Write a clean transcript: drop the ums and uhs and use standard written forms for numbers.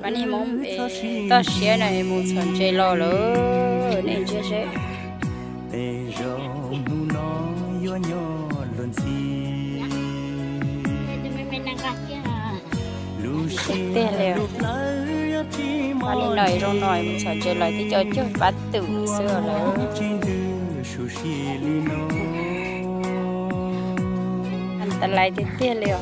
anh em mong ta xé này một phần chơi lo lỡ nên chơi sẽ tiền liền anh em nói rồi nói một phần chơi lại thì cho chơi bắt từ xưa lỡ anh ta lại thì tiền liền